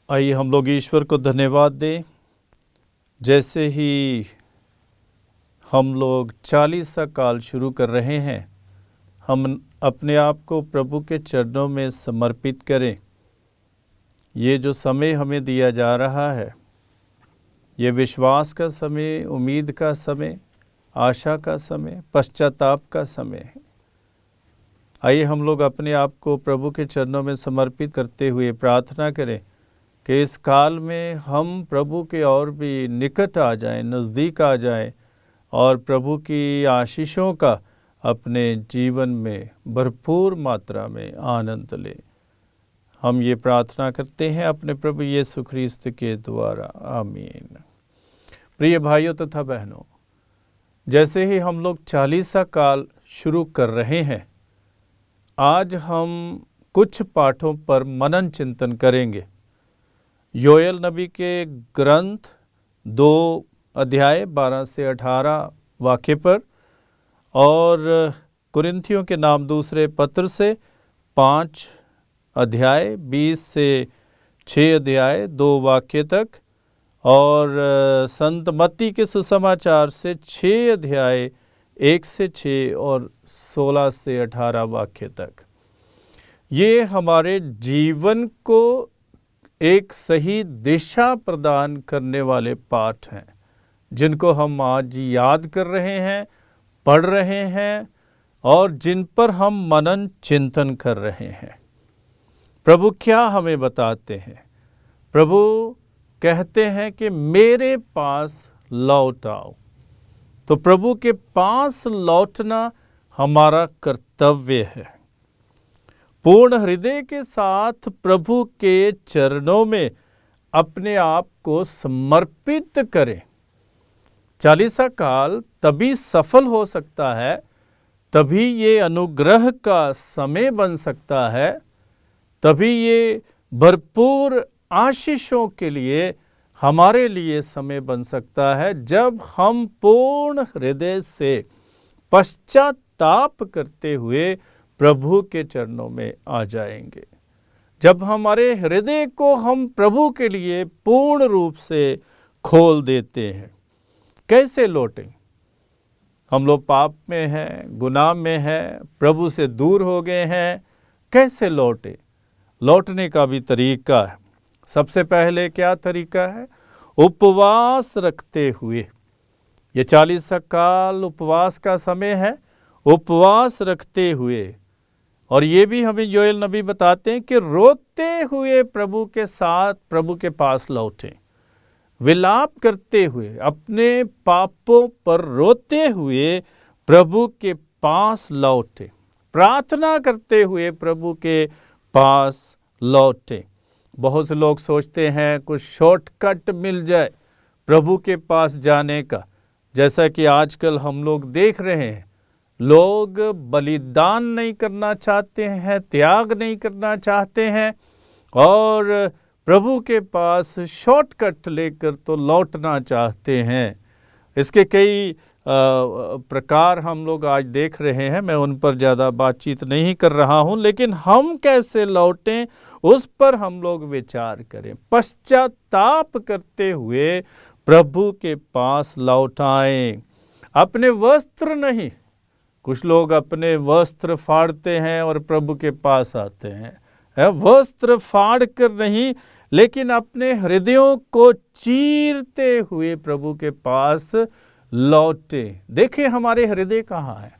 आइए हम लोग ईश्वर को धन्यवाद दें। जैसे ही हम लोग 40 काल शुरू कर रहे हैं, हम अपने आप को प्रभु के चरणों में समर्पित करें। ये जो समय हमें दिया जा रहा है, ये विश्वास का समय, उम्मीद का समय, आशा का समय, पश्चाताप का समय है। आइए हम लोग अपने आप को प्रभु के चरणों में समर्पित करते हुए प्रार्थना करें कि इस काल में हम प्रभु के और भी निकट आ जाएं, नज़दीक आ जाएं और प्रभु की आशीषों का अपने जीवन में भरपूर मात्रा में आनंद लें। हम ये प्रार्थना करते हैं अपने प्रभु यीशु ख्रीस्त के द्वारा, आमीन। प्रिय भाइयों तथा बहनों, जैसे ही हम लोग 40 काल शुरू कर रहे हैं, आज हम कुछ पाठों पर मनन चिंतन करेंगे। योएल नबी के ग्रंथ 2 अध्याय 12 से 18 वाक्य पर और कुरिन्थियों के नाम दूसरे पत्र से 5 अध्याय 20 से 6 अध्याय 2 वाक्य तक और संत मत्ती के सुसमाचार से 6 अध्याय 1 से 6 और 16 से 18 वाक्य तक। ये हमारे जीवन को एक सही दिशा प्रदान करने वाले पाठ हैं, जिनको हम आज याद कर रहे हैं, पढ़ रहे हैं और जिन पर हम मनन चिंतन कर रहे हैं। प्रभु क्या हमें बताते हैं? प्रभु कहते हैं कि मेरे पास लौट आओ। तो प्रभु के पास लौटना हमारा कर्तव्य है। पूर्ण हृदय के साथ प्रभु के चरणों में अपने आप को समर्पित करें। 40 काल तभी सफल हो सकता है, तभी ये अनुग्रह का समय बन सकता है, तभी ये भरपूर आशीषों के लिए हमारे लिए समय बन सकता है, जब हम पूर्ण हृदय से पश्चाताप करते हुए प्रभु के चरणों में आ जाएंगे। जब हमारे हृदय को हम प्रभु के लिए पूर्ण रूप से खोल देते हैं। कैसे लौटें? हम लोग पाप में हैं, गुनाह में हैं, प्रभु से दूर हो गए हैं। कैसे लौटें? लौटने का भी तरीका है। सबसे पहले क्या तरीका है? उपवास रखते हुए। ये 40 काल उपवास का समय है। उपवास रखते हुए, और ये भी हमें योएल नबी बताते हैं कि रोते हुए प्रभु के साथ प्रभु के पास लौटें। विलाप करते हुए, अपने पापों पर रोते हुए प्रभु के पास लौटें। प्रार्थना करते हुए प्रभु के पास लौटें। बहुत से लोग सोचते हैं कुछ शॉर्टकट मिल जाए प्रभु के पास जाने का। जैसा कि आजकल हम लोग देख रहे हैं, लोग बलिदान नहीं करना चाहते हैं, त्याग नहीं करना चाहते हैं और प्रभु के पास शॉर्टकट लेकर तो लौटना चाहते हैं। इसके कई प्रकार हम लोग आज देख रहे हैं। मैं उन पर ज़्यादा बातचीत नहीं कर रहा हूं, लेकिन हम कैसे लौटें उस पर हम लोग विचार करें। पश्चाताप करते हुए प्रभु के पास लौट आएं। अपने वस्त्र नहीं, कुछ लोग अपने वस्त्र फाड़ते हैं और प्रभु के पास आते हैं। वस्त्र फाड़ कर नहीं, लेकिन अपने हृदयों को चीरते हुए प्रभु के पास लौटे। देखिए हमारे हृदय कहाँ है?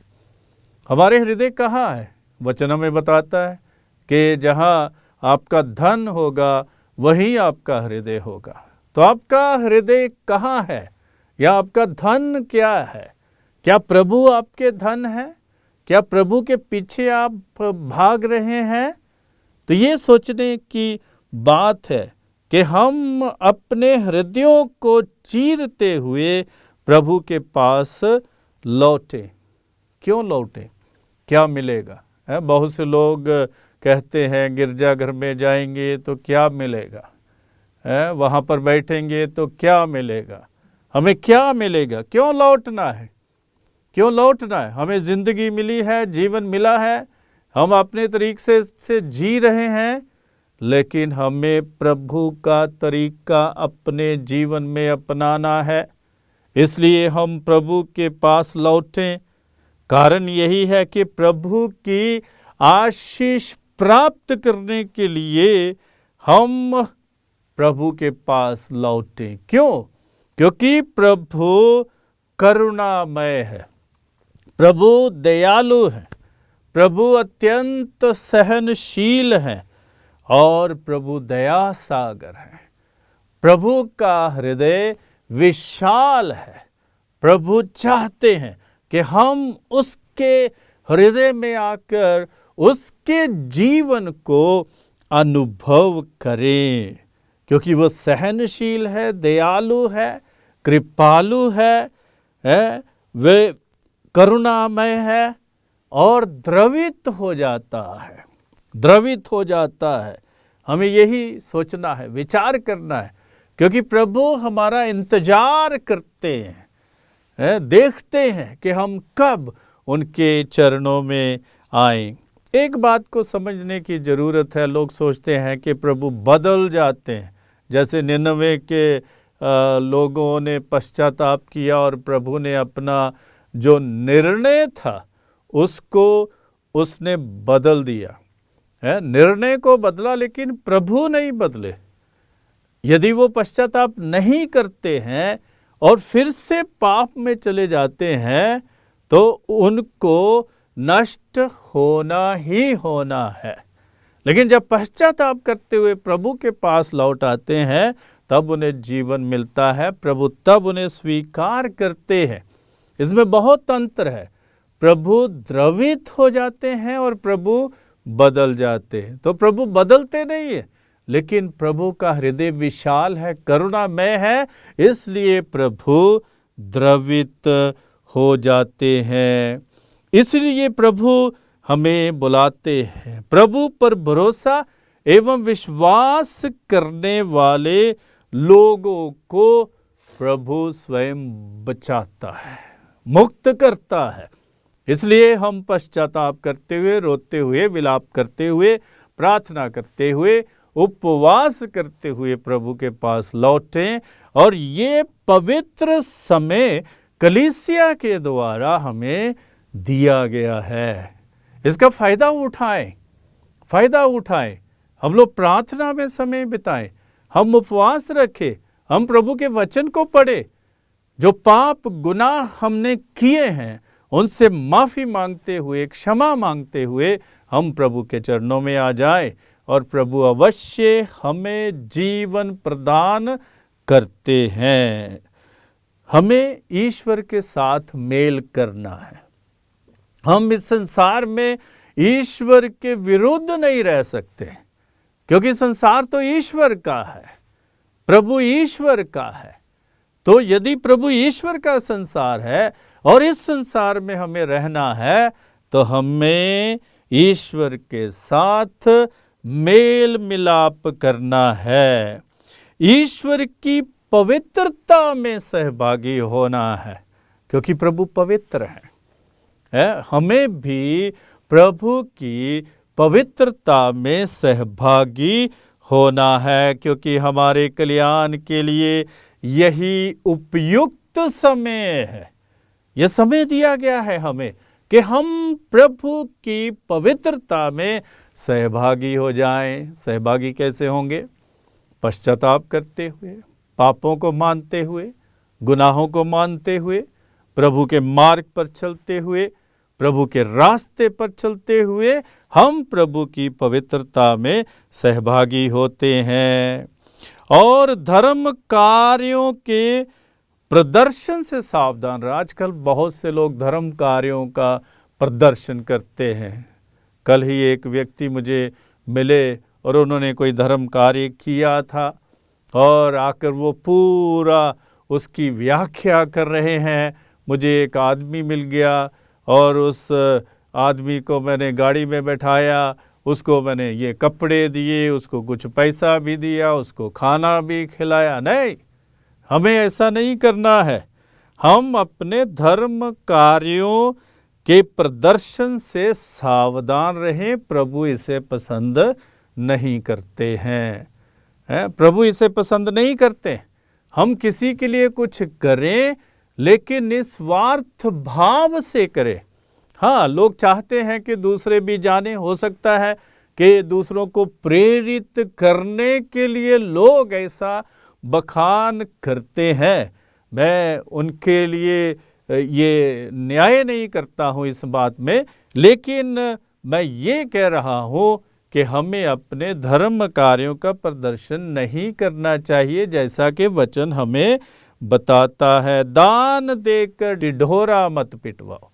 हमारे हृदय कहाँ है? वचन में बताता है कि जहाँ आपका धन होगा वहीं आपका हृदय होगा। तो आपका हृदय कहाँ है, या आपका धन क्या है? क्या प्रभु आपके धन है? क्या प्रभु के पीछे आप भाग रहे हैं? तो ये सोचने की बात है कि हम अपने हृदयों को चीरते हुए प्रभु के पास लौटें। क्यों लौटें? क्या मिलेगा? बहुत से लोग कहते हैं गिरजाघर में जाएंगे तो क्या मिलेगा, वहाँ पर बैठेंगे तो क्या मिलेगा, हमें क्या मिलेगा? क्यों लौटना है? क्यों लौटना है? हमें ज़िंदगी मिली है, जीवन मिला है, हम अपने तरीके से जी रहे हैं, लेकिन हमें प्रभु का तरीका अपने जीवन में अपनाना है। इसलिए हम प्रभु के पास लौटें। कारण यही है कि प्रभु की आशीष प्राप्त करने के लिए हम प्रभु के पास लौटें। क्यों? क्योंकि प्रभु करुणामय है, प्रभु दयालु है, प्रभु अत्यंत सहनशील है और प्रभु दया सागर है। प्रभु का हृदय विशाल है। प्रभु चाहते हैं कि हम उसके हृदय में आकर उसके जीवन को अनुभव करें, क्योंकि वो सहनशील है, दयालु है, कृपालु है, वे करुणामय है और द्रवित हो जाता है, द्रवित हो जाता है। हमें यही सोचना है, विचार करना है, क्योंकि प्रभु हमारा इंतजार करते हैं, देखते हैं कि हम कब उनके चरणों में आएं। एक बात को समझने की ज़रूरत है। लोग सोचते हैं कि प्रभु बदल जाते हैं, जैसे निनवे के लोगों ने पश्चाताप किया और प्रभु ने अपना जो निर्णय था उसको उसने बदल दिया है। निर्णय को बदला, लेकिन प्रभु नहीं बदले। यदि वो पश्चाताप नहीं करते हैं और फिर से पाप में चले जाते हैं तो उनको नष्ट होना ही होना है। लेकिन जब पश्चाताप करते हुए प्रभु के पास लौट आते हैं तब उन्हें जीवन मिलता है, प्रभु तब उन्हें स्वीकार करते हैं। इसमें बहुत अंतर है। प्रभु द्रवित हो जाते हैं और प्रभु बदल जाते हैं। तो प्रभु बदलते नहीं है, लेकिन प्रभु का हृदय विशाल है, करुणामय है, इसलिए प्रभु द्रवित हो जाते हैं। इसलिए प्रभु हमें बुलाते हैं। प्रभु पर भरोसा एवं विश्वास करने वाले लोगों को प्रभु स्वयं बचाता है, मुक्त करता है। इसलिए हम पश्चाताप करते हुए, रोते हुए, विलाप करते हुए, प्रार्थना करते हुए, उपवास करते हुए प्रभु के पास लौटें और ये पवित्र समय कलीसिया के द्वारा हमें दिया गया है। इसका फायदा उठाएं, फायदा उठाएं। हम लोग प्रार्थना में समय बिताएं, हम उपवास रखें, हम प्रभु के वचन को पढ़ें। जो पाप गुनाह हमने किए हैं उनसे माफ़ी मांगते हुए, क्षमा मांगते हुए हम प्रभु के चरणों में आ जाएं और प्रभु अवश्य हमें जीवन प्रदान करते हैं। हमें ईश्वर के साथ मेल करना है। हम इस संसार में ईश्वर के विरुद्ध नहीं रह सकते, क्योंकि संसार तो ईश्वर का है, प्रभु ईश्वर का है। तो यदि प्रभु ईश्वर का संसार है और इस संसार में हमें रहना है तो हमें ईश्वर के साथ मेल मिलाप करना है, ईश्वर की पवित्रता में सहभागी होना है, क्योंकि प्रभु पवित्र है। हमें भी प्रभु की पवित्रता में सहभागी होना है, क्योंकि हमारे कल्याण के लिए यही उपयुक्त समय है। यह समय दिया गया है हमें कि हम प्रभु की पवित्रता में सहभागी हो जाएं। सहभागी कैसे होंगे? पश्चाताप करते हुए, पापों को मानते हुए, गुनाहों को मानते हुए, प्रभु के मार्ग पर चलते हुए, प्रभु के रास्ते पर चलते हुए हम प्रभु की पवित्रता में सहभागी होते हैं। और धर्म कार्यों के प्रदर्शन से सावधान रह। आजकल बहुत से लोग धर्म कार्यों का प्रदर्शन करते हैं। कल ही एक व्यक्ति मुझे मिले और उन्होंने कोई धर्म कार्य किया था और आकर वो पूरा उसकी व्याख्या कर रहे हैं। मुझे एक आदमी मिल गया और उस आदमी को मैंने गाड़ी में बैठाया, उसको मैंने ये कपड़े दिए, उसको कुछ पैसा भी दिया, उसको खाना भी खिलाया। नहीं, हमें ऐसा नहीं करना है। हम अपने धर्म कार्यों के प्रदर्शन से सावधान रहें। प्रभु इसे पसंद नहीं करते हैं। प्रभु इसे पसंद नहीं करते। हम किसी के लिए कुछ करें लेकिन निस्वार्थ भाव से करें। हाँ, लोग चाहते हैं कि दूसरे भी जाने, हो सकता है कि दूसरों को प्रेरित करने के लिए लोग ऐसा बखान करते हैं। मैं उनके लिए ये न्याय नहीं करता हूँ इस बात में, लेकिन मैं ये कह रहा हूँ कि हमें अपने धर्म कार्यों का प्रदर्शन नहीं करना चाहिए, जैसा कि वचन हमें बताता है। दान देकर ढिढोरा मत पिटवाओ।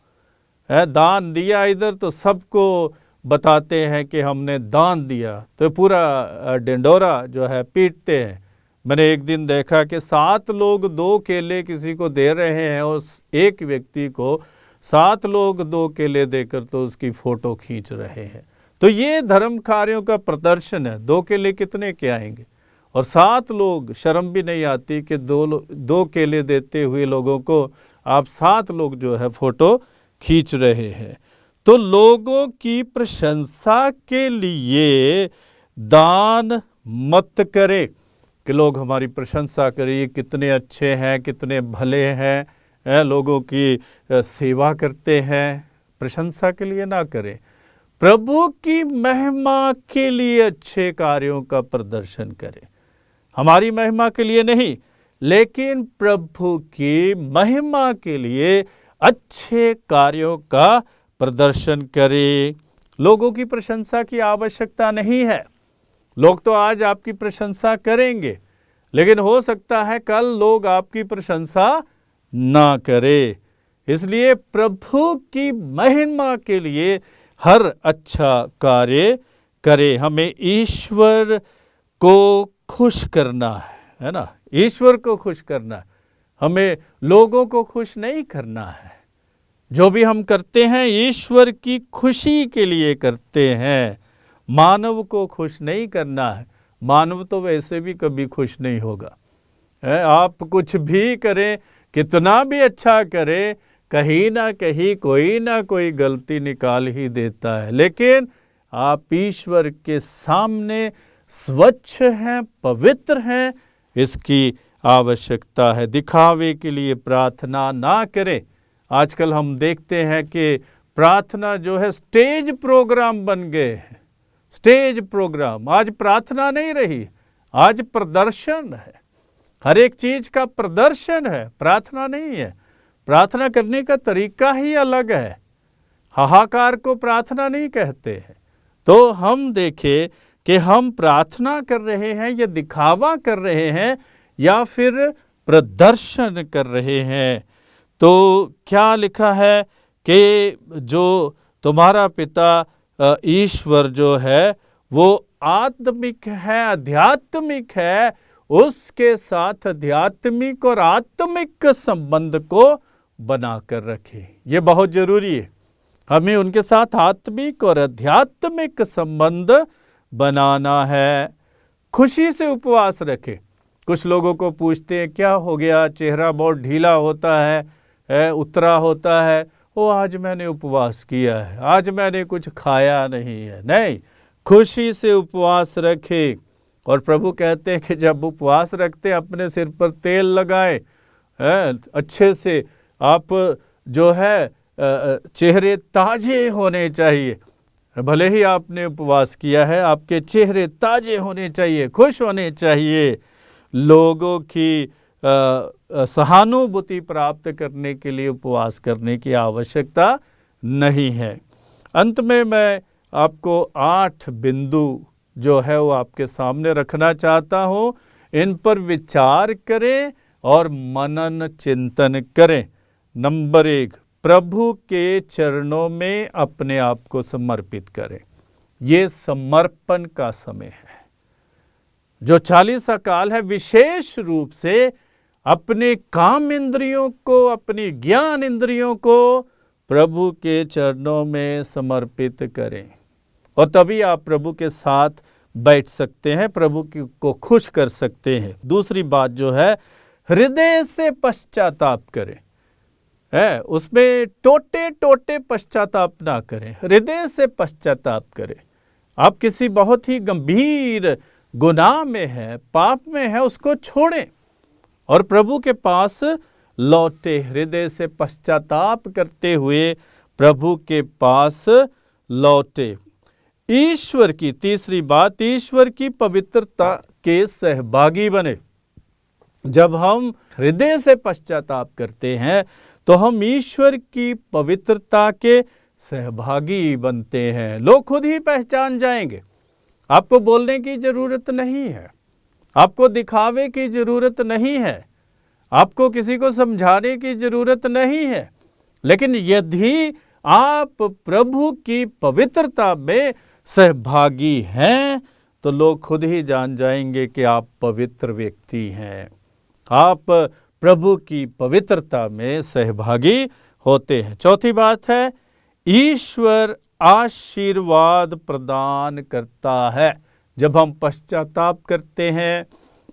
दान दिया इधर तो सबको बताते हैं कि हमने दान दिया, तो पूरा ढिंढोरा जो है पीटते हैं। मैंने एक दिन देखा कि 7 लोग 2 केले किसी को दे रहे हैं और एक व्यक्ति को 7 लोग 2 केले देकर तो उसकी फोटो खींच रहे हैं। तो ये धर्म कार्यों का प्रदर्शन है। 2 केले कितने के आएंगे, और 7 लोग, शर्म भी नहीं आती कि 2 केले देते हुए लोगों को आप 7 लोग जो है फोटो खींच रहे हैं। तो लोगों की प्रशंसा के लिए दान मत करें कि लोग हमारी प्रशंसा करें, ये कितने अच्छे हैं, कितने भले हैं, लोगों की सेवा करते हैं। प्रशंसा के लिए ना करें, प्रभु की महिमा के लिए अच्छे कार्यों का प्रदर्शन करें। हमारी महिमा के लिए नहीं, लेकिन प्रभु की महिमा के लिए अच्छे कार्यों का प्रदर्शन करें। लोगों की प्रशंसा की आवश्यकता नहीं है। लोग तो आज आपकी प्रशंसा करेंगे, लेकिन हो सकता है कल लोग आपकी प्रशंसा ना करें। इसलिए प्रभु की महिमा के लिए हर अच्छा कार्य करें। हमें ईश्वर को खुश करना है ना, ईश्वर को खुश करना है। हमें लोगों को खुश नहीं करना है। जो भी हम करते हैं ईश्वर की खुशी के लिए करते हैं, मानव को खुश नहीं करना है। मानव तो वैसे भी कभी खुश नहीं होगा। आप कुछ भी करें, कितना भी अच्छा करें, कहीं ना कोई गलती निकाल ही देता है। लेकिन आप ईश्वर के सामने स्वच्छ हैं, पवित्र हैं, इसकी आवश्यकता है। दिखावे के लिए प्रार्थना ना करें। आजकल हम देखते हैं कि प्रार्थना जो है स्टेज प्रोग्राम बन गए हैं। स्टेज प्रोग्राम, आज प्रार्थना नहीं रही, आज प्रदर्शन है। हर एक चीज का प्रदर्शन है, प्रार्थना नहीं है। प्रार्थना करने का तरीका ही अलग है। हाहाकार को प्रार्थना नहीं कहते हैं। तो हम देखें कि हम प्रार्थना कर रहे हैं या दिखावा कर रहे हैं या फिर प्रदर्शन कर रहे हैं। तो क्या लिखा है कि जो तुम्हारा पिता ईश्वर जो है वो आत्मिक है, आध्यात्मिक है, उसके साथ आध्यात्मिक और आत्मिक संबंध को बनाकर रखे। ये बहुत जरूरी है। हमें उनके साथ आत्मिक और आध्यात्मिक संबंध बनाना है। खुशी से उपवास रखें। कुछ लोगों को पूछते हैं क्या हो गया, चेहरा बहुत ढीला होता है, उतरा होता है। वो आज मैंने उपवास किया है, आज मैंने कुछ खाया नहीं है। नहीं, खुशी से उपवास रखें। और प्रभु कहते हैं कि जब उपवास रखते अपने सिर पर तेल लगाएं, अच्छे से आप जो है चेहरे ताजे होने चाहिए। भले ही आपने उपवास किया है, आपके चेहरे ताजे होने चाहिए, खुश होने चाहिए। लोगों की सहानुभूति प्राप्त करने के लिए उपवास करने की आवश्यकता नहीं है। अंत में मैं आपको 8 बिंदु जो है वो आपके सामने रखना चाहता हूँ। इन पर विचार करें और मनन चिंतन करें। नंबर 1, प्रभु के चरणों में अपने आप को समर्पित करें। ये समर्पण का समय है। जो 40 काल है, विशेष रूप से अपने काम इंद्रियों को, अपनी ज्ञान इंद्रियों को प्रभु के चरणों में समर्पित करें, और तभी आप प्रभु के साथ बैठ सकते हैं, प्रभु को खुश कर सकते हैं। दूसरी बात जो है, हृदय से पश्चाताप करें। उसमें टोटे टोटे पश्चाताप ना करें, हृदय से पश्चाताप करें। आप किसी बहुत ही गंभीर गुनाह में है, पाप में है, उसको छोड़ें और प्रभु के पास लौटे, हृदय से पश्चाताप करते हुए प्रभु के पास लौटे। ईश्वर की तीसरी बात, ईश्वर की पवित्रता के सहभागी बने। जब हम हृदय से पश्चाताप करते हैं तो हम ईश्वर की पवित्रता के सहभागी बनते हैं। लोग खुद ही पहचान जाएंगे। आपको बोलने की जरूरत नहीं है, आपको दिखावे की जरूरत नहीं है, आपको किसी को समझाने की जरूरत नहीं है। लेकिन यदि आप प्रभु की पवित्रता में सहभागी हैं तो लोग खुद ही जान जाएंगे कि आप पवित्र व्यक्ति हैं। आप प्रभु की पवित्रता में सहभागी होते हैं। चौथी बात है, ईश्वर आशीर्वाद प्रदान करता है। जब हम पश्चाताप करते हैं,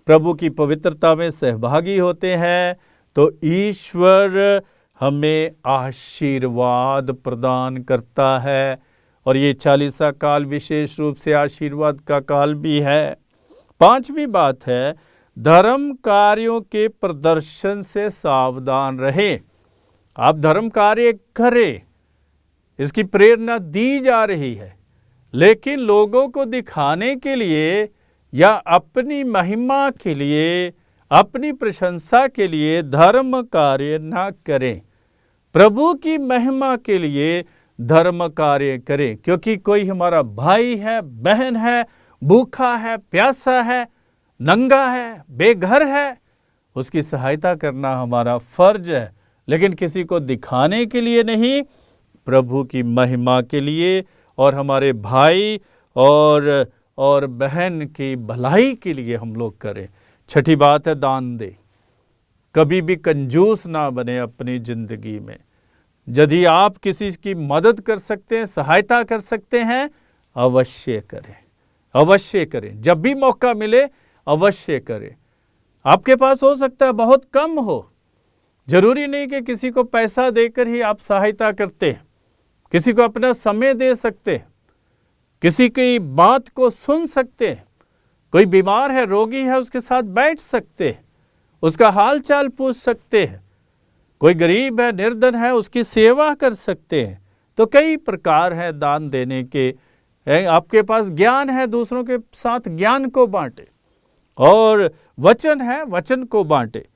प्रभु की पवित्रता में सहभागी होते हैं, तो ईश्वर हमें आशीर्वाद प्रदान करता है। और ये 40वां काल विशेष रूप से आशीर्वाद का काल भी है। पांचवी बात है, धर्म कार्यों के प्रदर्शन से सावधान रहें। आप धर्म कार्य करें, इसकी प्रेरणा दी जा रही है, लेकिन लोगों को दिखाने के लिए या अपनी महिमा के लिए, अपनी प्रशंसा के लिए धर्म कार्य ना करें। प्रभु की महिमा के लिए धर्म कार्य करें, क्योंकि कोई हमारा भाई है, बहन है, भूखा है, प्यासा है, नंगा है, बेघर है, उसकी सहायता करना हमारा फर्ज है। लेकिन किसी को दिखाने के लिए नहीं, प्रभु की महिमा के लिए और हमारे भाई और बहन की भलाई के लिए हम लोग करें। छठी बात है, दान दे। कभी भी कंजूस ना बने अपनी जिंदगी में। यदि आप किसी की मदद कर सकते हैं, सहायता कर सकते हैं, अवश्य करें, अवश्य करें। जब भी मौका मिले अवश्य करें। आपके पास हो सकता है बहुत कम हो, जरूरी नहीं कि किसी को पैसा देकर ही आप सहायता करते हैं। किसी को अपना समय दे सकते हैं, किसी की बात को सुन सकते हैं। कोई बीमार है, रोगी है, उसके साथ बैठ सकते हैं, उसका हाल चाल पूछ सकते हैं। कोई गरीब है, निर्धन है, उसकी सेवा कर सकते हैं। तो कई प्रकार है दान देने के। आपके पास ज्ञान है, दूसरों के साथ ज्ञान को बांटे। और वचन है, वचन को बांटे।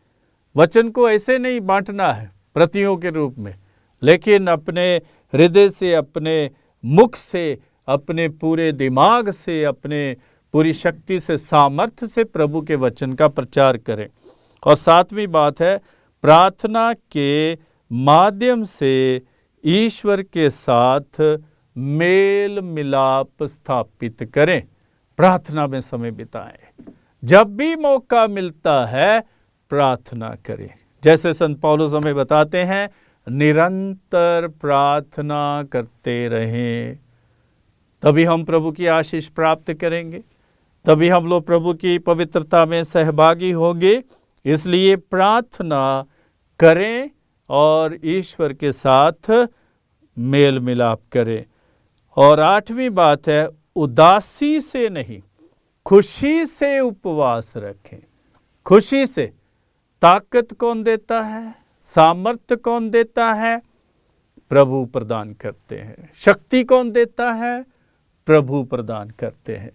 वचन को ऐसे नहीं बांटना है प्रतियों के रूप में, लेकिन अपने हृदय से, अपने मुख से, अपने पूरे दिमाग से, अपने पूरी शक्ति से, सामर्थ्य से प्रभु के वचन का प्रचार करें। और सातवीं बात है, प्रार्थना के माध्यम से ईश्वर के साथ मेल मिलाप स्थापित करें। प्रार्थना में समय बिताएं। जब भी मौका मिलता है प्रार्थना करें। जैसे संत पौलुस हमें बताते हैं, निरंतर प्रार्थना करते रहें। तभी हम प्रभु की आशीष प्राप्त करेंगे, तभी हम लोग प्रभु की पवित्रता में सहभागी होंगे। इसलिए प्रार्थना करें और ईश्वर के साथ मेल मिलाप करें। और आठवीं बात है, उदासी से नहीं, खुशी से उपवास रखें। खुशी से। ताकत कौन देता है, सामर्थ्य कौन देता है? प्रभु प्रदान करते हैं। शक्ति कौन देता है? प्रभु प्रदान करते हैं।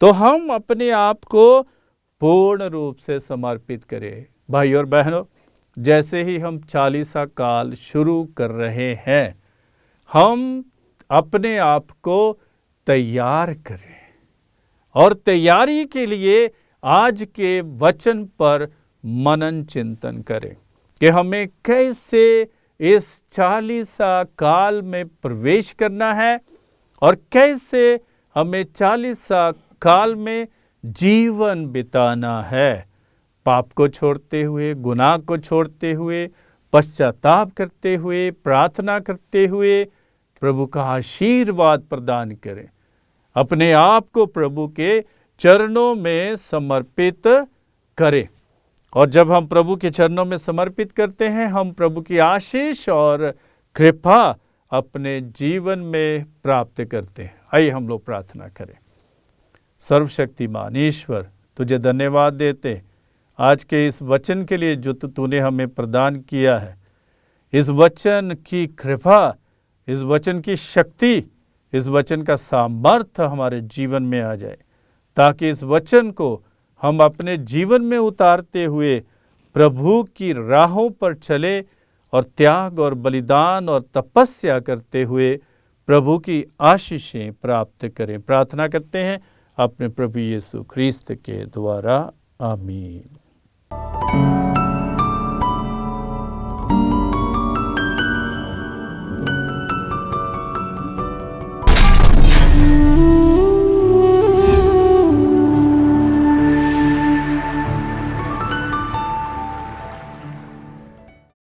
तो हम अपने आप को पूर्ण रूप से समर्पित करें। भाई और बहनों, जैसे ही हम 40वां काल शुरू कर रहे हैं, हम अपने आप को तैयार करें और तैयारी के लिए आज के वचन पर मनन चिंतन करें कि हमें कैसे इस 40वां काल में प्रवेश करना है और कैसे हमें 40वां काल में जीवन बिताना है। पाप को छोड़ते हुए, गुनाह को छोड़ते हुए, पश्चाताप करते हुए, प्रार्थना करते हुए प्रभु का आशीर्वाद प्रदान करें। अपने आप को प्रभु के चरणों में समर्पित करें। और जब हम प्रभु के चरणों में समर्पित करते हैं, हम प्रभु की आशीष और कृपा अपने जीवन में प्राप्त करते हैं। आइए हम लोग प्रार्थना करें। सर्वशक्तिमान ईश्वर, तुझे धन्यवाद देते आज के इस वचन के लिए जो तूने हमें प्रदान किया है। इस वचन की कृपा, इस वचन की शक्ति, इस वचन का सामर्थ्य हमारे जीवन में आ जाए, ताकि इस वचन को हम अपने जीवन में उतारते हुए प्रभु की राहों पर चले और त्याग और बलिदान और तपस्या करते हुए प्रभु की आशीषें प्राप्त करें। प्रार्थना करते हैं अपने प्रभु यीशु ख्रीस्त के द्वारा, आमीन।